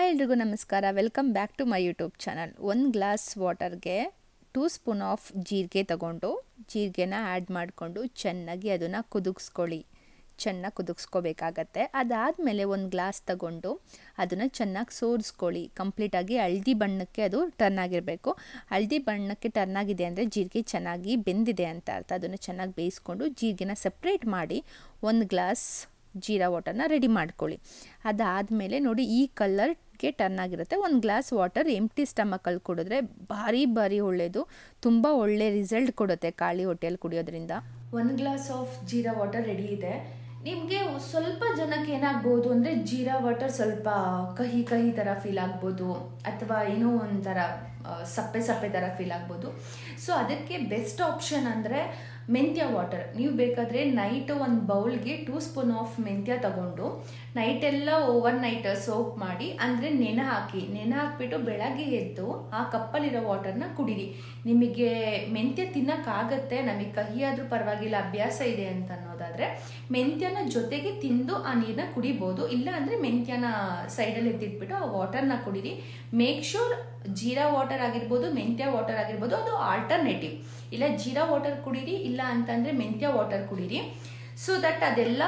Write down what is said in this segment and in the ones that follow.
Hi ಎಲ್ರಿಗೂ ನಮಸ್ಕಾರ. Welcome back to my YouTube channel. 1 glass ವಾಟರ್ಗೆ 2 ಸ್ಪೂನ್ ಆಫ್ ಜೀರಿಗೆ ತಗೊಂಡು ಜೀರಿಗೆನ ಆ್ಯಡ್ ಮಾಡಿಕೊಂಡು ಚೆನ್ನಾಗಿ ಅದನ್ನು ಕುದಿಸ್ಕೊಳ್ಳಿ. ಚೆನ್ನಾಗಿ ಕುದಿಸ್ಕೋಬೇಕಾಗತ್ತೆ. ಅದಾದಮೇಲೆ 1 ಗ್ಲಾಸ್ ತಗೊಂಡು ಅದನ್ನು ಚೆನ್ನಾಗಿ ಸೋರಿಸ್ಕೊಳ್ಳಿ. ಕಂಪ್ಲೀಟಾಗಿ ಹಳದಿ ಬಣ್ಣಕ್ಕೆ ಅದು ಟರ್ನ್ ಆಗಿರಬೇಕು. ಹಳದಿ ಬಣ್ಣಕ್ಕೆ ಟರ್ನ್ ಆಗಿದೆ ಅಂದರೆ ಜೀರಿಗೆ ಚೆನ್ನಾಗಿ ಬೆಂದಿದೆ ಅಂತ ಅರ್ಥ. ಅದನ್ನು ಚೆನ್ನಾಗಿ ಬೇಯಿಸ್ಕೊಂಡು ಜೀರಿಗೆನ ಸಪ್ರೇಟ್ ಮಾಡಿ 1 ಗ್ಲಾಸ್ ಜೀರಾ ವಾಟರ್ನ ರೆಡಿ ಮಾಡ್ಕೊಳ್ಳಿ. ಅದಾದಮೇಲೆ ನೋಡಿ ಈ ಕಲರ್ಗೆ ಟರ್ನ್ ಆಗಿರುತ್ತೆ. 1 ಗ್ಲಾಸ್ ವಾಟರ್ ಎಂಟಿ ಸ್ಟಮಕಲ್ಲಿ ಕುಡಿದ್ರೆ ಭಾರಿ ಒಳ್ಳೆಯದು. ತುಂಬ ಒಳ್ಳೆ ರಿಸಲ್ಟ್ ಕೊಡುತ್ತೆ ಖಾಲಿ ಹೊಟ್ಟೆಯಲ್ಲಿ ಕುಡಿಯೋದ್ರಿಂದ. 1 glass of jeera water ready ಇದೆ. ನಿಮಗೆ ಸ್ವಲ್ಪ ಜನಕ್ಕೆ ಏನಾಗ್ಬೋದು ಅಂದರೆ ಜೀರಾ ವಾಟರ್ ಸ್ವಲ್ಪ ಕಹಿ ಥರ ಫೀಲ್ ಆಗ್ಬೋದು, ಅಥವಾ ಏನೋ ಒಂಥರ ಸಪ್ಪೆ ಥರ ಫೀಲ್ ಆಗ್ಬೋದು. ಸೊ ಅದಕ್ಕೆ ಬೆಸ್ಟ್ ಆಪ್ಷನ್ ಅಂದರೆ ಮೆಂತ್ಯ ವಾಟರ್. ನೀವು ಬೇಕಾದರೆ ನೈಟ್ 1 ಬೌಲ್ಗೆ 2 ಸ್ಪೂನ್ ಆಫ್ ಮೆಂತ್ಯ ತಗೊಂಡು ನೈಟೆಲ್ಲ ಓವರ್ ನೈಟ್ ಸೋಪ್ ಮಾಡಿ, ಅಂದರೆ ನೆನೆ ಹಾಕಿಬಿಟ್ಟು ಬೆಳಗ್ಗೆ ಎದ್ದು ಆ ಕಪ್ಪಲ್ಲಿರೋ ವಾಟರ್ನ ಕುಡೀರಿ. ನಿಮಗೆ ಮೆಂತ್ಯ ತಿನ್ನೋಕ್ಕಾಗತ್ತೆ, ನಮಗೆ ಕಹಿ ಆದರೂ ಪರವಾಗಿಲ್ಲ, ಅಭ್ಯಾಸ ಇದೆ ಅಂತ ಅನ್ನೋದಾದರೆ ಮೆಂತ್ಯನ ಜೊತೆಗೆ ತಿಂದು ಆ ನೀರನ್ನ ಕುಡಿಬೋದು. ಇಲ್ಲ ಅಂದರೆ ಮೆಂತ್ಯನ ಸೈಡಲ್ಲಿ ಎತ್ತಿಟ್ಬಿಟ್ಟು ಆ ವಾಟರ್ನ ಕುಡೀರಿ. ಮೇಕ್ ಶೂರ್ ಜೀರಾ ವಾಟರ್ ಆಗಿರ್ಬೋದು, ಮೆಂತ್ಯ ವಾಟರ್ ಆಗಿರ್ಬೋದು, ಅದು ಆಲ್ಟರ್ನೇಟಿವ್. ಇಲ್ಲ ಜೀರಾ ವಾಟರ್ ಕುಡೀರಿ, ಇಲ್ಲ ಅಂತಂದರೆ ಮೆಂತ್ಯ ವಾಟರ್ ಕುಡೀರಿ. ಸೊ ದಟ್ ಅದೆಲ್ಲ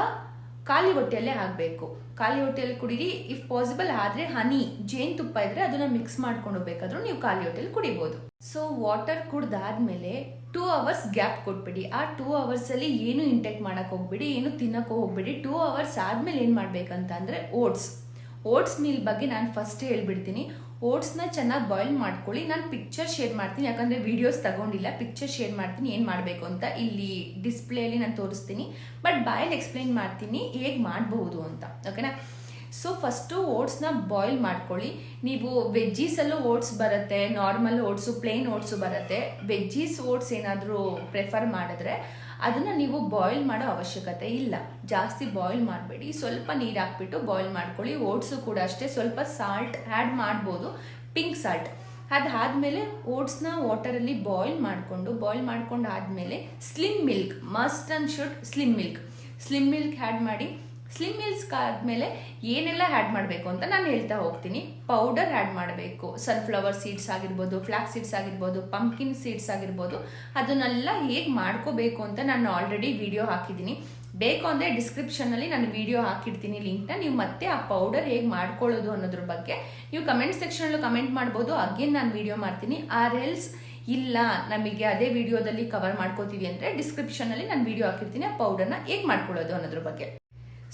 ಖಾಲಿ ಹೊಟ್ಟೆಯಲ್ಲೇ ಆಗಬೇಕು. ಖಾಲಿ ಹೊಟ್ಟೆಯಲ್ಲಿ ಕುಡೀರಿ. ಇಫ್ ಪಾಸಿಬಲ್ ಆದರೆ ಹನಿ, ಜೇನುತುಪ್ಪ ಇದ್ದರೆ ಅದನ್ನು ಮಿಕ್ಸ್ ಮಾಡ್ಕೊಂಡು ಬೇಕಾದರೂ ನೀವು ಖಾಲಿ ಹೊಟ್ಟೆಯಲ್ಲಿ ಕುಡಿಬೋದು. ಸೊ ವಾಟರ್ ಕುಡ್ದಾದ್ಮೇಲೆ 2 ಅವರ್ಸ್ ಗ್ಯಾಪ್ ಕೊಟ್ಬಿಡಿ. ಆ 2 ಅವರ್ಸಲ್ಲಿ ಏನು ಇಂಟೇಕ್ ಮಾಡೋಕ್ಕೆ ಹೋಗ್ಬೇಡಿ, ಏನು ತಿನ್ನೋಕ್ಕೂ ಹೋಗ್ಬೇಡಿ. 2 ಅವರ್ಸ್ ಆದಮೇಲೆ ಏನು ಮಾಡಬೇಕಂತ ಅಂದರೆ ಓಟ್ಸ್ ಮೀಲ್ ಬಗ್ಗೆ ನಾನು ಫಸ್ಟ್ ಹೇಳ್ಬಿಡ್ತೀನಿ. ಓಟ್ಸ್ನ ಚೆನ್ನಾಗಿ ಬಾಯ್ಲ್ ಮಾಡ್ಕೊಳ್ಳಿ. ನಾನು ಪಿಕ್ಚರ್ ಶೇರ್ ಮಾಡ್ತೀನಿ, ಯಾಕಂದರೆ ವೀಡಿಯೋಸ್ ತಗೊಂಡಿಲ್ಲ. ಪಿಕ್ಚರ್ ಶೇರ್ ಮಾಡ್ತೀನಿ ಏನು ಮಾಡಬೇಕು ಅಂತ. ಇಲ್ಲಿ ಡಿಸ್ಪ್ಲೇಯಲ್ಲಿ ನಾನು ತೋರಿಸ್ತೀನಿ, ಬಟ್ ಬಾಯಲ್ಲಿ ಎಕ್ಸ್ಪ್ಲೈನ್ ಮಾಡ್ತೀನಿ ಹೇಗೆ ಮಾಡಬಹುದು ಅಂತ. ಓಕೆನಾ? ಸೊ ಫಸ್ಟು ಓಟ್ಸ್ನ ಬಾಯ್ಲ್ ಮಾಡ್ಕೊಳ್ಳಿ. ನೀವು ವೆಜ್ಜೀಸಲ್ಲೂ ಓಟ್ಸ್ ಬರುತ್ತೆ, ನಾರ್ಮಲ್ ಓಟ್ಸು, ಪ್ಲೇನ್ ಓಟ್ಸು ಬರುತ್ತೆ. ವೆಜ್ಜೀಸ್ ಓಟ್ಸ್ ಏನಾದರೂ ಪ್ರಿಫರ್ ಮಾಡಿದ್ರೆ ಅದನ್ನು ನೀವು ಬಾಯ್ಲ್ ಮಾಡೋ ಅವಶ್ಯಕತೆ ಇಲ್ಲ. ಜಾಸ್ತಿ ಬಾಯ್ಲ್ ಮಾಡಬೇಡಿ, ಸ್ವಲ್ಪ ನೀರು ಹಾಕ್ಬಿಟ್ಟು ಬಾಯ್ಲ್ ಮಾಡ್ಕೊಳ್ಳಿ. ಓಟ್ಸು ಕೂಡ ಅಷ್ಟೇ, ಸ್ವಲ್ಪ ಸಾಲ್ಟ್ ಆ್ಯಡ್ ಮಾಡ್ಬೋದು, ಪಿಂಕ್ ಸಾಲ್ಟ್. ಅದಾದಮೇಲೆ ಓಟ್ಸ್ನ ವಾಟರಲ್ಲಿ ಬಾಯ್ಲ್ ಮಾಡ್ಕೊಂಡು ಆದಮೇಲೆ slim milk, must and should slim milk add ಮಾಡಿ. ಸ್ಲಿಮ್ ಮಿಲ್ಕ್ ಆದಮೇಲೆ ಏನೆಲ್ಲ ಆ್ಯಡ್ ಮಾಡಬೇಕು ಅಂತ ನಾನು ಹೇಳ್ತಾ ಹೋಗ್ತೀನಿ. ಪೌಡರ್ ಆ್ಯಡ್ ಮಾಡಬೇಕು. ಸನ್ಫ್ಲವರ್ ಸೀಡ್ಸ್ ಆಗಿರ್ಬೋದು, ಫ್ಲಾಕ್ಸ್ ಸೀಡ್ಸ್ ಆಗಿರ್ಬೋದು, ಪಂಪ್ಕಿನ್ ಸೀಡ್ಸ್ ಆಗಿರ್ಬೋದು, ಅದನ್ನೆಲ್ಲ ಹೇಗೆ ಮಾಡ್ಕೋಬೇಕು ಅಂತ ನಾನು ಆಲ್ರೆಡಿ ವಿಡಿಯೋ ಹಾಕಿದ್ದೀನಿ. ಬೇಕು ಅಂದರೆ ಡಿಸ್ಕ್ರಿಪ್ಷನಲ್ಲಿ ನಾನು ವಿಡಿಯೋ ಹಾಕಿರ್ತೀನಿ ಲಿಂಕ್ನ. ನೀವು ಮತ್ತೆ ಆ ಪೌಡರ್ ಹೇಗೆ ಮಾಡ್ಕೊಳ್ಳೋದು ಅನ್ನೋದ್ರ ಬಗ್ಗೆ ನೀವು ಕಮೆಂಟ್ ಸೆಕ್ಷನಲ್ಲೂ ಕಮೆಂಟ್ ಮಾಡ್ಬೋದು. ಅಗೇನ್ ನಾನು ವಿಡಿಯೋ ಮಾಡ್ತೀನಿ. ಆರ್ ಎಲ್ಸ್ ಇಲ್ಲ ನಮಗೆ ಅದೇ ವಿಡಿಯೋದಲ್ಲಿ ಕವರ್ ಮಾಡ್ಕೋತೀವಿ ಅಂದರೆ ಡಿಸ್ಕ್ರಿಪ್ಷನಲ್ಲಿ ನಾನು ವಿಡಿಯೋ ಹಾಕಿರ್ತೀನಿ, ಆ ಪೌಡರ್ನ ಹೇಗೆ ಮಾಡ್ಕೊಳ್ಳೋದು ಅನ್ನೋದ್ರ ಬಗ್ಗೆ.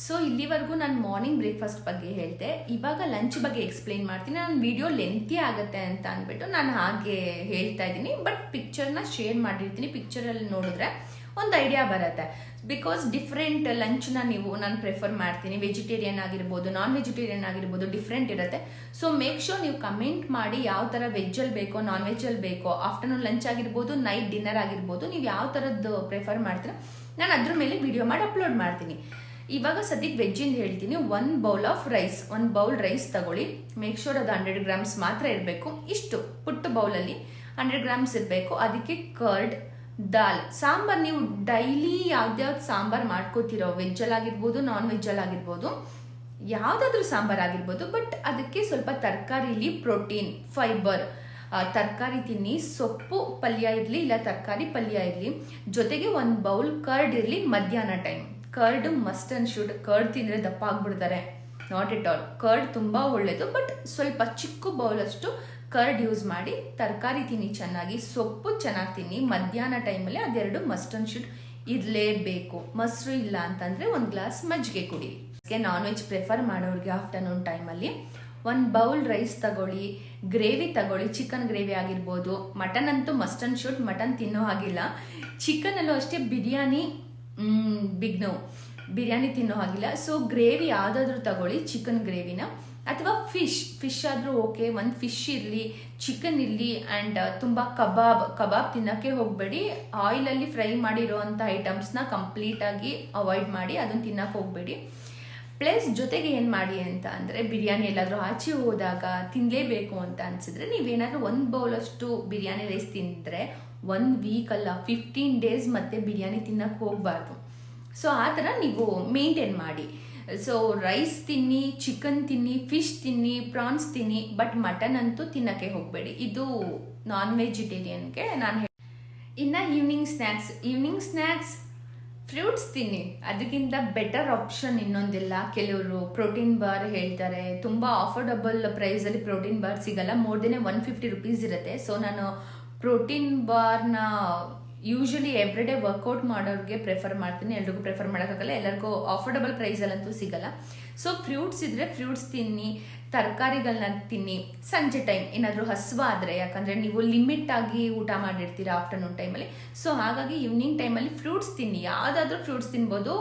ಸೊ ಇಲ್ಲಿವರೆಗೂ ನಾನು ಮಾರ್ನಿಂಗ್ ಬ್ರೇಕ್ಫಾಸ್ಟ್ ಬಗ್ಗೆ ಹೇಳಿದೆ. ಇವಾಗ ಲಂಚ್ ಬಗ್ಗೆ ಎಕ್ಸ್ಪ್ಲೈನ್ ಮಾಡ್ತೀನಿ. ನಾನು ವಿಡಿಯೋ ಲೆಂತಿ ಆಗುತ್ತೆ ಅಂತ ಅಂದ್ಬಿಟ್ಟು ನಾನು ಹಾಗೆ ಹೇಳ್ತಾ ಇದ್ದೀನಿ, ಬಟ್ ಪಿಕ್ಚರ್ನ ಶೇರ್ ಮಾಡಿರ್ತೀನಿ. ಪಿಕ್ಚರಲ್ಲಿ ನೋಡಿದ್ರೆ ಒಂದು ಐಡಿಯಾ ಬರುತ್ತೆ. ಬಿಕಾಸ್ ಡಿಫ್ರೆಂಟ್ ಲಂಚ್ನ ನಾನು ಪ್ರಿಫರ್ ಮಾಡ್ತೀನಿ. ವೆಜಿಟೇರಿಯನ್ ಆಗಿರ್ಬೋದು, ನಾನ್ ವೆಜಿಟೇರಿಯನ್ ಆಗಿರ್ಬೋದು, ಡಿಫ್ರೆಂಟ್ ಇರುತ್ತೆ. ಸೊ ಮೇಕ್ ಶೋರ್ ನೀವು ಕಮೆಂಟ್ ಮಾಡಿ ಯಾವ ಥರ ವೆಜ್ಜಲ್ಲಿ ಬೇಕೋ, ನಾನ್ ವೆಜ್ಜಲ್ಲಿ ಬೇಕೋ, ಆಫ್ಟರ್ನೂನ್ ಲಂಚ್ ಆಗಿರ್ಬೋದು, ನೈಟ್ ಡಿನ್ನರ್ ಆಗಿರ್ಬೋದು, ನೀವು ಯಾವ ಥರದ್ದು ಪ್ರಿಫರ್ ಮಾಡ್ತೀರ ನಾನು ಅದ್ರ ಮೇಲೆ ವಿಡಿಯೋ ಮಾಡಿ ಅಪ್ಲೋಡ್ ಮಾಡ್ತೀನಿ. ಇವಾಗ ಸದ್ಯಕ್ಕೆ ವೆಜ್ಜಿಂದ ಹೇಳ್ತೀನಿ. 1 ಬೌಲ್ ರೈಸ್ ತಗೊಳ್ಳಿ. ಮೇಕ್ ಶೋರ್ ಅದು 100 ಗ್ರಾಮ್ಸ್ ಮಾತ್ರ ಇರಬೇಕು. ಇಷ್ಟು ಪುಟ್ಟ ಬೌಲಲ್ಲಿ 100 ಗ್ರಾಮ್ಸ್ ಇರಬೇಕು. ಅದಕ್ಕೆ ಕರ್ಡ್, ದಾಲ್, ಸಾಂಬಾರ್. ನೀವು ಡೈಲಿ ಯಾವ್ದ್ಯಾವ್ದು ಸಾಂಬಾರ್ ಮಾಡ್ಕೋತಿರೋ, ವೆಜ್ಜಲ್ಲಾಗಿರ್ಬೋದು, ನಾನ್ ವೆಜ್ಜಲ್ಲಾಗಿರ್ಬೋದು, ಯಾವುದಾದ್ರೂ ಸಾಂಬಾರ್ ಆಗಿರ್ಬೋದು, ಬಟ್ ಅದಕ್ಕೆ ಸ್ವಲ್ಪ ತರಕಾರಿಲಿ ಪ್ರೋಟೀನ್, ಫೈಬರ್, ತರಕಾರಿ ತಿನ್ನಿ. ಸೊಪ್ಪು ಪಲ್ಯ ಇರಲಿ, ಇಲ್ಲ ತರಕಾರಿ ಪಲ್ಯ ಇರಲಿ, ಜೊತೆಗೆ 1 ಬೌಲ್ ಕರ್ಡ್ ಇರಲಿ. ಮಧ್ಯಾಹ್ನ time curd must and should. Curd ತಿಂದರೆ ದಪ್ಪ ಆಗ್ಬಿಡ್ತಾರೆ, ನಾಟ್ ಎಟ್ ಆಲ್. ಕರ್ಡ್ ತುಂಬ ಒಳ್ಳೆಯದು, ಬಟ್ ಸ್ವಲ್ಪ ಚಿಕ್ಕ ಬೌಲಷ್ಟು ಕರ್ಡ್ ಯೂಸ್ ಮಾಡಿ. ತರಕಾರಿ ತಿನ್ನಿ ಚೆನ್ನಾಗಿ, ಸೊಪ್ಪು ಚೆನ್ನಾಗಿ ತಿನ್ನಿ. ಮಧ್ಯಾಹ್ನ ಟೈಮಲ್ಲಿ ಅದೆರಡು ಮಸ್ಟ್ ಆ್ಯಂಡ್ ಶುಡ್ ಇರಲೇಬೇಕು. ಮೊಸರು ಇಲ್ಲ ಅಂತಂದರೆ 1 ಗ್ಲಾಸ್ ಮಜ್ಜಿಗೆ ಕುಡಿ. ನಾನ್ ವೆಜ್ ಪ್ರಿಫರ್ ಮಾಡೋರಿಗೆ ಆಫ್ಟರ್ನೂನ್ ಟೈಮಲ್ಲಿ 1 ಬೌಲ್ ರೈಸ್ ತಗೊಳ್ಳಿ. ಗ್ರೇವಿ ತಗೊಳ್ಳಿ, ಚಿಕನ್ ಗ್ರೇವಿ ಆಗಿರ್ಬೋದು. ಮಟನ್ ಅಂತೂ ಮಸ್ಟ್ ಆ್ಯಂಡ್ ಶುಡ್, ಮಟನ್ ತಿನ್ನೋ ಹಾಗಿಲ್ಲ. ಚಿಕನಲ್ಲೂ ಅಷ್ಟೇ, ಬಿರಿಯಾನಿ ಬಿರಿಯಾನಿ ತಿನ್ನೋ ಹಾಗಿಲ್ಲ. ಸೊ ಗ್ರೇವಿ ಯಾವುದಾದ್ರೂ ತಗೊಳ್ಳಿ, ಚಿಕನ್ ಗ್ರೇವಿನ, ಅಥವಾ ಫಿಶ್ ಆದರೂ ಓಕೆ. 1 ಫಿಶ್ ಇರಲಿ, ಚಿಕನ್ ಇರಲಿ. ಆ್ಯಂಡ್ ತುಂಬ ಕಬಾಬ್ ತಿನ್ನೋಕ್ಕೆ ಹೋಗಬೇಡಿ. ಆಯಿಲಲ್ಲಿ ಫ್ರೈ ಮಾಡಿರೋವಂಥ ಐಟಮ್ಸ್ನ ಕಂಪ್ಲೀಟಾಗಿ ಅವಾಯ್ಡ್ ಮಾಡಿ, ಅದನ್ನು ತಿನ್ನೋಕ್ಕೆ ಹೋಗಬೇಡಿ. ಪ್ಲಸ್ ಜೊತೆಗೆ ಏನು ಮಾಡಿ ಅಂತ ಅಂದರೆ, ಬಿರಿಯಾನಿ ಎಲ್ಲಾದರೂ ಆಚೆ ಹೋದಾಗ ತಿನ್ನಲೇಬೇಕು ಅಂತ ಅನಿಸಿದ್ರೆ, ನೀವೇನಾದರೂ 1 ಬೌಲಷ್ಟು ಬಿರಿಯಾನಿ ರೈಸ್ ತಿಂದರೆ 1 ವೀಕ್ ಅಲ್ಲ, 15 ಡೇಸ್ ಮತ್ತೆ ಬಿರಿಯಾನಿ ತಿನ್ನೋಕ್ಕೆ ಹೋಗಬಾರ್ದು. ಸೊ ಆ ಥರ ನೀವು ಮೇಂಟೈನ್ ಮಾಡಿ. ಸೊ ರೈಸ್ ತಿನ್ನಿ, ಚಿಕನ್ ತಿನ್ನಿ, ಫಿಶ್ ತಿನ್ನಿ, ಪ್ರಾನ್ಸ್ ತಿನ್ನಿ, ಬಟ್ ಮಟನ್ ಅಂತೂ ತಿನ್ನಕ್ಕೆ ಹೋಗಬೇಡಿ. ಇದು ನಾನ್ ವೆಜಿಟೇರಿಯನ್ಗೆ ನಾನು ಇನ್ನು ಈವ್ನಿಂಗ್ ಸ್ನ್ಯಾಕ್ಸ್ ಫ್ರೂಟ್ಸ್ ತಿನ್ನಿ. ಅದಕ್ಕಿಂತ ಬೆಟರ್ ಆಪ್ಷನ್ ಇನ್ನೊಂದಿಲ್ಲ. ಕೆಲವರು ಪ್ರೋಟೀನ್ ಬಾರ್ ಹೇಳ್ತಾರೆ, ತುಂಬ ಅಫೋರ್ಡಬಲ್ ಪ್ರೈಸಲ್ಲಿ ಪ್ರೋಟೀನ್ ಬಾರ್ ಸಿಗಲ್ಲ, ಮೋರ್ ದೆನ್ 150 ರುಪೀಸ್ ಇರುತ್ತೆ. ಸೊ ನಾನು ಪ್ರೋಟೀನ್ ಬಾರ್ನ ಯೂಶಲಿ ಎವ್ರಿಡೇ ವರ್ಕೌಟ್ ಮಾಡೋರಿಗೆ ಪ್ರಿಫರ್ ಮಾಡ್ತೀನಿ. ಎಲ್ರಿಗೂ ಪ್ರಿಫರ್ ಮಾಡೋಕ್ಕಾಗಲ್ಲ, ಎಲ್ಲರಿಗೂ ಅಫೋರ್ಡಬಲ್ ಪ್ರೈಸಲ್ಲಂತೂ ಸಿಗಲ್ಲ. ಸೊ ಫ್ರೂಟ್ಸ್ ಇದ್ದರೆ ಫ್ರೂಟ್ಸ್ ತಿನ್ನಿ, ತರಕಾರಿಗಳನ್ನ ತಿನ್ನಿ. ಸಂಜೆ ಟೈಮ್ ಏನಾದರೂ ಹಸಿವಾದರೆ, ಯಾಕಂದರೆ ನೀವು ಲಿಮಿಟ್ ಆಗಿ ಊಟ ಮಾಡಿರ್ತೀರ ಆಫ್ಟರ್ನೂನ್ ಟೈಮಲ್ಲಿ, ಸೊ ಹಾಗಾಗಿ ಈವ್ನಿಂಗ್ ಟೈಮಲ್ಲಿ ಫ್ರೂಟ್ಸ್ ತಿನ್ನಿ. ಯಾವುದಾದ್ರೂ ಫ್ರೂಟ್ಸ್ ತಿನ್ಬೋದು.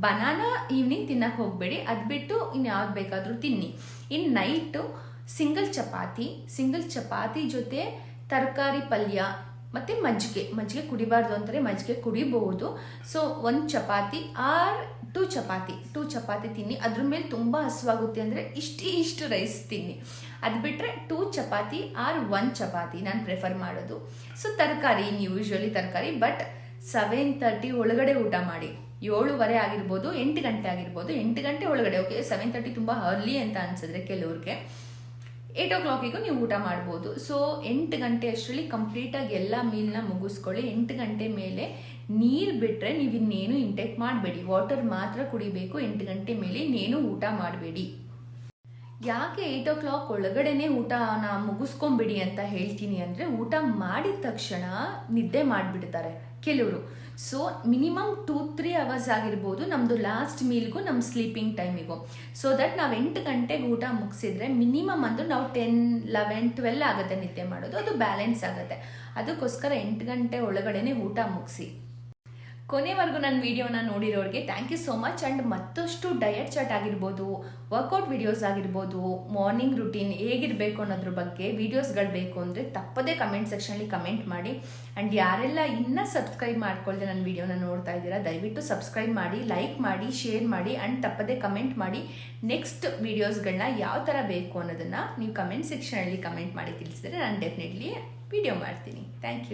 ಬನಾನಾ ಈವ್ನಿಂಗ್ ತಿನ್ನಕ್ಕೆ ಹೋಗಬೇಡಿ, ಅದು ಬಿಟ್ಟು ಇನ್ನು ಯಾವ್ದು ಬೇಕಾದರೂ ತಿನ್ನಿ. ಇನ್ನು ನೈಟು ಸಿಂಗಲ್ ಚಪಾತಿ ಜೊತೆ ತರಕಾರಿ ಪಲ್ಯ ಮತ್ತು ಮಜ್ಜಿಗೆ ಕುಡಿಬಾರ್ದು ಅಂತಾರೆ, ಮಜ್ಜಿಗೆ ಕುಡಿಬಹುದು. ಸೊ 1 ಚಪಾತಿ ಆರ್ 2 ಚಪಾತಿ ತಿನ್ನಿ. ಅದ್ರ ಮೇಲೆ ತುಂಬ ಹಸುವಾಗುತ್ತೆ ಅಂದರೆ ಇಷ್ಟು ರೈಸ್ ತಿನ್ನಿ. ಅದು ಬಿಟ್ಟರೆ 2 ಚಪಾತಿ ಆರ್ 1 ಚಪಾತಿ ನಾನು ಪ್ರಿಫರ್ ಮಾಡೋದು. ಸೊ ತರಕಾರಿ, ಯೂಶ್ವಲಿ ತರಕಾರಿ, ಬಟ್ 7:30 ಒಳಗಡೆ ಊಟ ಮಾಡಿ. 7:15 ಆಗಿರ್ಬೋದು, 8 ಗಂಟೆ ಆಗಿರ್ಬೋದು, 8 ಗಂಟೆ ಒಳಗಡೆ. ಓಕೆ, 7:30 ತುಂಬ ಅರ್ಲಿ ಅಂತ ಅನ್ಸಿದ್ರೆ ಕೆಲವ್ರಿಗೆ 8 o'clock ನೀವು ಊಟ ಮಾಡ್ಬೋದು. ಸೊ 8 ಗಂಟೆ ಅಷ್ಟರಲ್ಲಿ ಕಂಪ್ಲೀಟಾಗಿ ಎಲ್ಲ ಮೀಲ್ನ ಮುಗಿಸ್ಕೊಳ್ಳಿ. 8 ಗಂಟೆ ಮೇಲೆ ನೀರು ಬಿಟ್ಟರೆ ನೀವು ಇನ್ನೇನು ಇಂಟೇಕ್ ಮಾಡಬೇಡಿ, ವಾಟರ್ ಮಾತ್ರ ಕುಡಿಬೇಕು. 8 ಗಂಟೆ ಮೇಲೆ ಇನ್ನೇನು ಊಟ ಮಾಡಬೇಡಿ. ಯಾಕೆ 8 o'clock ಒಳಗಡೆನೆ ಊಟನ ಮುಗಿಸ್ಕೊಂಬಿಡಿ ಅಂತ ಹೇಳ್ತೀನಿ ಅಂದರೆ, ಊಟ ಮಾಡಿದ ತಕ್ಷಣ ನಿದ್ದೆ ಮಾಡಿಬಿಡ್ತಾರೆ ಕೆಲವರು. ಸೊ ಮಿನಿಮಮ್ 2-3 hours ಆಗಿರ್ಬೋದು ನಮ್ಮದು ಲಾಸ್ಟ್ ಮೀಲ್ಗೂ ನಮ್ಮ ಸ್ಲೀಪಿಂಗ್ ಟೈಮಿಗೂ. ಸೊ ದಟ್ ನಾವು 8 ಗಂಟೆಗೆ ಊಟ ಮುಗಿಸಿದ್ರೆ ಮಿನಿಮಮ್ ಅಂದರೂ ನಾವು 10, 11, 12 ಆಗುತ್ತೆ ನಿದ್ದೆ ಮಾಡೋದು, ಅದು ಬ್ಯಾಲೆನ್ಸ್ ಆಗುತ್ತೆ. ಅದಕ್ಕೋಸ್ಕರ 8 ಗಂಟೆ ಒಳಗಡೆನೆ ಊಟ ಮುಗಿಸಿ. ಕೊನೆವರೆಗೂ ನನ್ನ ವಿಡಿಯೋನ ನೋಡಿರೋರಿಗೆ thank you so much. And ಮತ್ತಷ್ಟು ಡಯಟ್ ಚಾರ್ಟ್ ಆಗಿರ್ಬೋದು, ವರ್ಕೌಟ್ ವಿಡಿಯೋಸ್ ಆಗಿರ್ಬೋದು, ಮಾರ್ನಿಂಗ್ ರುಟೀನ್ ಹೇಗಿರಬೇಕು ಅನ್ನೋದ್ರ ಬಗ್ಗೆ ವಿಡಿಯೋಸ್ಗಳು ಬೇಕು ಅಂದರೆ ತಪ್ಪದೇ ಕಮೆಂಟ್ ಸೆಕ್ಷನಲ್ಲಿ ಕಮೆಂಟ್ ಮಾಡಿ. ಆ್ಯಂಡ್ ಯಾರೆಲ್ಲ ಇನ್ನೂ ಸಬ್ಸ್ಕ್ರೈಬ್ ಮಾಡ್ಕೊಳ್ದೆ ನನ್ನ ವಿಡಿಯೋನ ನೋಡ್ತಾ ಇದ್ದೀರಾ, ದಯವಿಟ್ಟು ಸಬ್ಸ್ಕ್ರೈಬ್ ಮಾಡಿ, ಲೈಕ್ ಮಾಡಿ, ಶೇರ್ ಮಾಡಿ, ಆ್ಯಂಡ್ ತಪ್ಪದೇ ಕಮೆಂಟ್ ಮಾಡಿ. ನೆಕ್ಸ್ಟ್ ವೀಡಿಯೋಸ್ಗಳನ್ನ ಯಾವ ಥರ ಬೇಕು ಅನ್ನೋದನ್ನು ನೀವು ಕಮೆಂಟ್ ಸೆಕ್ಷನಲ್ಲಿ ಕಮೆಂಟ್ ಮಾಡಿ ತಿಳಿಸಿದ್ರೆ ನಾನು ಡೆಫಿನೆಟ್ಲಿ ವಿಡಿಯೋ ಮಾಡ್ತೀನಿ. Thank you.